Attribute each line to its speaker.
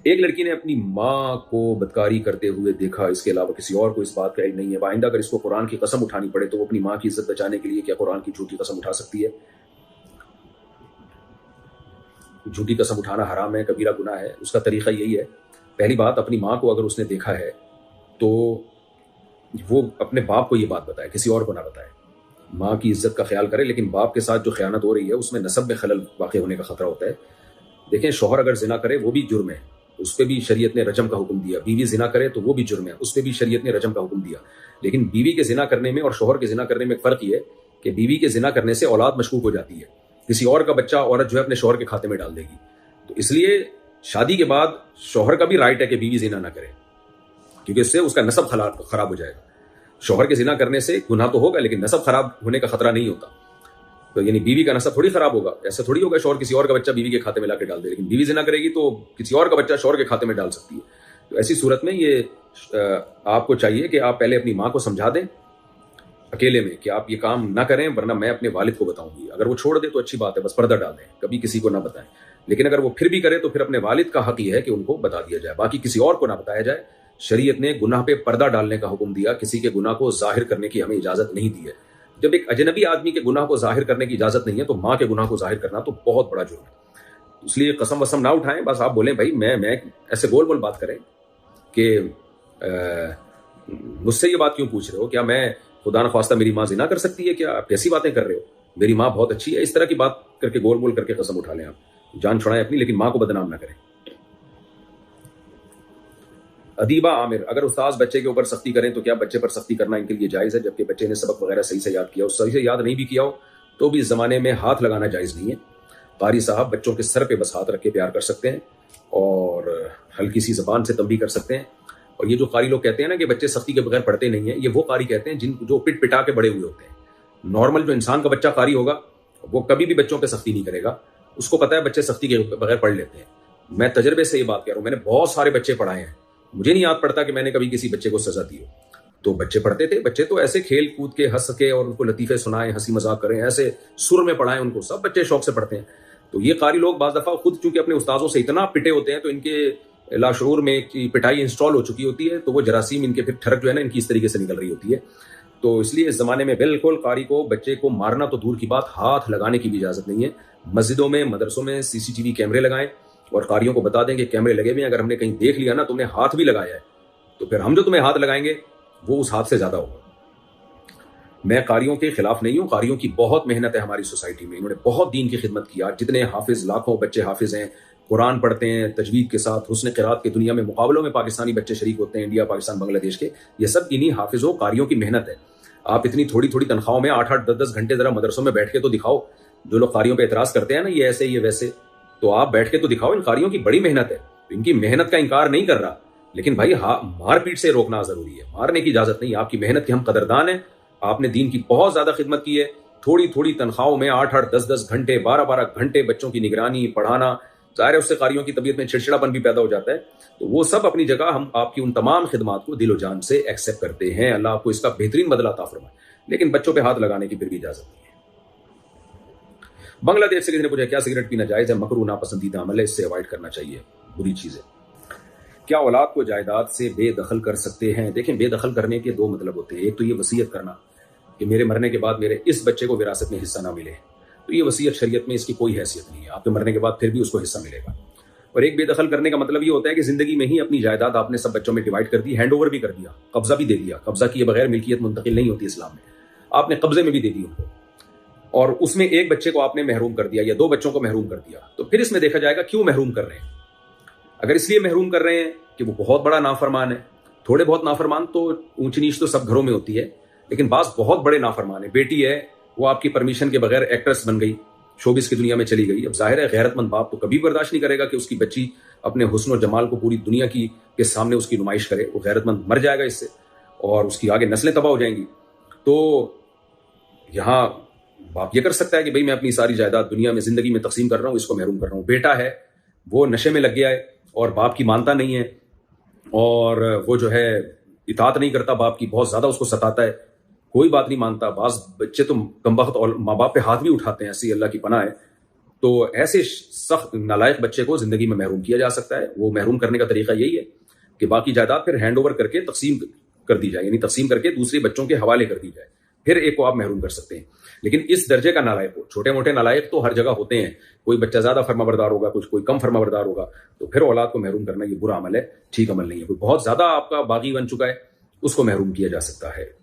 Speaker 1: ایک لڑکی نے اپنی ماں کو بدکاری کرتے ہوئے دیکھا، اس کے علاوہ کسی اور کو اس بات کا علم نہیں ہے، آئندہ اگر اس کو قرآن کی قسم اٹھانی پڑے تو وہ اپنی ماں کی عزت بچانے کے لیے کیا قرآن کی جھوٹی قسم اٹھا سکتی ہے؟ جھوٹی قسم اٹھانا حرام ہے، کبیرہ گناہ ہے۔ اس کا طریقہ یہی ہے، پہلی بات اپنی ماں کو اگر اس نے دیکھا ہے تو وہ اپنے باپ کو یہ بات بتائے، کسی اور کو نہ بتائے۔ ماں کی عزت کا خیال کرے، لیکن باپ کے ساتھ جو خیانت ہو رہی ہے اس میں نسب میں خلل واقع ہونے کا خطرہ ہوتا ہے۔ دیکھیں، شوہر اگر زنا کرے وہ بھی جرم ہے، اس پہ بھی شریعت نے رجم کا حکم دیا۔ بیوی زنا کرے تو وہ بھی جرم ہے، اس پہ بھی شریعت نے رجم کا حکم دیا۔ لیکن بیوی کے زنا کرنے میں اور شوہر کے زنا کرنے میں ایک فرق یہ ہے کہ بیوی کے زنا کرنے سے اولاد مشکوک ہو جاتی ہے، کسی اور کا بچہ عورت جو ہے اپنے شوہر کے کھاتے میں ڈال دے گی۔ تو اس لیے شادی کے بعد شوہر کا بھی رائٹ ہے کہ بیوی زنا نہ کرے، کیونکہ اس سے اس کا نسب خراب ہو جائے گا۔ شوہر کے زنا کرنے سے گناہ تو ہوگا لیکن نسب خراب ہونے کا خطرہ نہیں ہوتا۔ تو یعنی بیوی کا نسب تھوڑی خراب ہوگا، ایسا تھوڑی ہوگا شوہر کسی اور کا بچہ بیوی کے کھاتے میں لا کے ڈال دے، لیکن بیوی زنا کرے گی تو کسی اور کا بچہ شوہر کے کھاتے میں ڈال سکتی ہے۔ تو ایسی صورت میں یہ آپ کو چاہیے کہ آپ پہلے اپنی ماں کو سمجھا دیں اکیلے میں کہ آپ یہ کام نہ کریں، ورنہ میں اپنے والد کو بتاؤں گی۔ اگر وہ چھوڑ دے تو اچھی بات ہے، بس پردہ ڈال دیں، کبھی کسی کو نہ بتائیں۔ لیکن اگر وہ پھر بھی کرے تو پھر اپنے والد کا حق یہ ہے کہ ان کو بتا دیا جائے، باقی کسی اور کو نہ بتایا جائے۔ شریعت نے گناہ پہ پردہ ڈالنے کا حکم دیا، کسی کے گناہ کو ظاہر کرنے کی ہمیں اجازت نہیں دی ہے۔ جب ایک اجنبی آدمی کے گناہ کو ظاہر کرنے کی اجازت نہیں ہے تو ماں کے گناہ کو ظاہر کرنا تو بہت بڑا جرم ہے۔ اس لیے قسم وسم نہ اٹھائیں، بس آپ بولیں بھائی میں ایسے گول گول بات کریں کہ مجھ سے یہ بات کیوں پوچھ رہے ہو، کیا میں خدا نخواستہ میری ماں زنا کر سکتی ہے، کیا آپ کیسی باتیں کر رہے ہو، میری ماں بہت اچھی ہے، اس طرح کی بات کر کے گول گول کر کے قسم اٹھا لیں۔ آپ جان چھڑائیں اپنی، لیکن ماں کو بدنام نہ کریں۔ ادیبہ عامر، اگر استاذ بچے کے اوپر سختی کریں تو کیا بچے پر سختی کرنا ان کے لیے جائز ہے، جبکہ بچے نے سبق وغیرہ صحیح سے یاد کیا ہو؟ صحیح سے یاد نہیں بھی کیا ہو تو بھی اس زمانے میں ہاتھ لگانا جائز نہیں ہے۔ قاری صاحب بچوں کے سر پہ بس ہاتھ رکھ کے پیار کر سکتے ہیں اور ہلکی سی زبان سے تنبیہ کر سکتے ہیں۔ اور یہ جو قاری لوگ کہتے ہیں نا کہ بچے سختی کے بغیر پڑھتے نہیں ہیں، یہ وہ قاری کہتے ہیں جو پٹ پٹا کے بڑے ہوئے ہوتے ہیں۔ نارمل جو انسان کا بچہ قاری ہوگا وہ کبھی بھی بچوں پہ سختی نہیں کرے گا، اس کو پتہ ہے بچے سختی کے بغیر پڑھ لیتے ہیں۔ میں تجربے سے یہ بات کہہ رہا ہوں، میں نے بہت سارے بچے پڑھائے ہیں، مجھے نہیں یاد پڑتا کہ میں نے کبھی کسی بچے کو سزا دی ہو۔ تو بچے پڑھتے تھے، بچے تو ایسے کھیل کود کے ہنس کے اور ان کو لطیفے سنائیں، ہنسی مذاق کریں، ایسے سر میں پڑھائیں، ان کو سب بچے شوق سے پڑھتے ہیں۔ تو یہ قاری لوگ بعض دفعہ خود چونکہ اپنے استاذوں سے اتنا پٹے ہوتے ہیں تو ان کے لاشعور میں پٹائی انسٹال ہو چکی ہوتی ہے، تو وہ جراثیم ان کے پھر ٹھڑک جو ہے نا ان کی اس طریقے سے نکل رہی ہوتی ہے۔ تو اس لیے اس زمانے میں بالکل قاری کو بچے کو مارنا تو دور کی بات، ہاتھ لگانے کی بھی اجازت نہیں ہے۔ مسجدوں میں مدرسوں میں CCTV کیمرے لگائیں اور قاریوں کو بتا دیں کہ کیمرے لگے ہوئے ہیں، اگر ہم نے کہیں دیکھ لیا نا تم نے ہاتھ بھی لگایا ہے تو پھر ہم جو تمہیں ہاتھ لگائیں گے وہ اس ہاتھ سے زیادہ ہوگا۔ میں قاریوں کے خلاف نہیں ہوں، قاریوں کی بہت محنت ہے ہماری سوسائٹی میں، انہوں نے بہت دین کی خدمت کی۔ آج جتنے حافظ، لاکھوں بچے حافظ ہیں، قرآن پڑھتے ہیں تجوید کے ساتھ، حسن قرات کی دنیا میں مقابلوں میں پاکستانی بچے شریک ہوتے ہیں، انڈیا، پاکستان، بنگلہ دیش کے، یہ سب انہی حافظوں قاریوں کی محنت ہے۔ آپ اتنی تھوڑی تھوڑی تنخواہوں میں 8-8 10-10 گھنٹے ذرا مدرسوں میں بیٹھ کے تو دکھاؤ۔ جو لوگ قاریوں پہ اعتراض کرتے ہیں نا یہ ایسے یہ ویسے، تو آپ بیٹھ کے تو دکھاؤ، ان قاریوں کی بڑی محنت ہے، ان کی محنت کا انکار نہیں کر رہا، لیکن بھائی مار پیٹ سے روکنا ضروری ہے، مارنے کی اجازت نہیں۔ آپ کی محنت کے ہم قدردان ہیں، آپ نے دین کی بہت زیادہ خدمت کی ہے، تھوڑی تھوڑی تنخواہوں میں 8-8 10-10 گھنٹے 12-12 گھنٹے بچوں کی نگرانی، پڑھانا، ظاہر ہے اس سے قاریوں کی طبیعت میں چڑچڑاپن بھی پیدا ہو جاتا ہے۔ تو وہ سب اپنی جگہ، ہم آپ کی ان تمام خدمات کو دل و جان سے ایکسیپٹ کرتے ہیں، اللہ آپ کو اس کا بہترین بدلہ عطا فرمائے، لیکن بچوں پہ ہاتھ لگانے کی پھر بھی اجازت نہیں ہے۔ بنگلہ دیش سے کسی نے پوچھا کیا سگریٹ پینا جائز ہے؟ مکروہ ناپسندیدہ عمل ہے، اس سے اوائڈ کرنا چاہیے، بری چیز ہے۔ کیا اولاد کو جائیداد سے بے دخل کر سکتے ہیں؟ دیکھیں، بے دخل کرنے کے دو مطلب ہوتے ہیں، ایک تو یہ وصیت کرنا کہ میرے مرنے کے بعد میرے اس بچے کو وراثت میں حصہ نہ ملے، تو یہ وصیت شریعت میں اس کی کوئی حیثیت نہیں ہے، آپ کے مرنے کے بعد پھر بھی اس کو حصہ ملے گا۔ اور ایک بے دخل کرنے کا مطلب یہ ہوتا ہے کہ زندگی میں ہی اپنی جائیداد آپ نے سب بچوں میں ڈیوائڈ کر دی، ہینڈ اوور بھی کر دیا، قبضہ بھی دے دیا۔ قبضہ کیے بغیر ملکیت منتقل نہیں ہوتی اسلام میں، آپ نے قبضے میں بھی دے دی ان کو، اور اس میں ایک بچے کو آپ نے محروم کر دیا یا 2 بچوں کو محروم کر دیا، تو پھر اس میں دیکھا جائے گا کیوں محروم کر رہے ہیں۔ اگر اس لیے محروم کر رہے ہیں کہ وہ بہت بڑا نافرمان ہے، تھوڑے بہت نافرمان تو اونچ نیچ تو سب گھروں میں ہوتی ہے، لیکن بعض بہت بڑے نافرمان ہیں۔ بیٹی ہے، وہ آپ کی پرمیشن کے بغیر ایکٹریس بن گئی، شوبز کی دنیا میں چلی گئی، اب ظاہر ہے غیرت مند باپ تو کبھی برداشت نہیں کرے گا کہ اس کی بچی اپنے حسن و جمال کو پوری دنیا کے سامنے اس کی نمائش کرے، وہ غیرت مند مر جائے گا اس سے، اور اس کی آگے نسلیں تباہ ہو جائیں گی۔ تو یہاں باپ یہ کر سکتا ہے کہ بھئی میں اپنی ساری جائیداد دنیا میں زندگی میں تقسیم کر رہا ہوں، اس کو محروم کر رہا ہوں۔ بیٹا ہے، وہ نشے میں لگ گیا ہے اور باپ کی مانتا نہیں ہے، اور وہ جو ہے اطاعت نہیں کرتا باپ کی، بہت زیادہ اس کو ستاتا ہے، کوئی بات نہیں مانتا۔ بعض بچے تو کم بخت اور ماں باپ پہ ہاتھ بھی اٹھاتے ہیں، ایسی اللہ کی پناہ ہے۔ تو ایسے سخت نالائق بچے کو زندگی میں محروم کیا جا سکتا ہے. وہ محروم کرنے کا طریقہ یہی ہے کہ باقی جائیداد پھر ہینڈ اوور کر کے تقسیم کر دی جائے، یعنی تقسیم کر کے دوسرے بچوں کے حوالے کر دی جائے، پھر ایک کو آپ محروم کر سکتے ہیں. لیکن اس درجے کا نالائق ہو، چھوٹے موٹے نالائق تو ہر جگہ ہوتے ہیں، کوئی بچہ زیادہ فرما بردار ہوگا، کوئی کم فرما بردار ہوگا، تو پھر اولاد کو محروم کرنا یہ برا عمل ہے، ٹھیک عمل نہیں ہے. کوئی بہت زیادہ آپ کا باغی بن چکا ہے، اس کو محروم کیا جا سکتا ہے.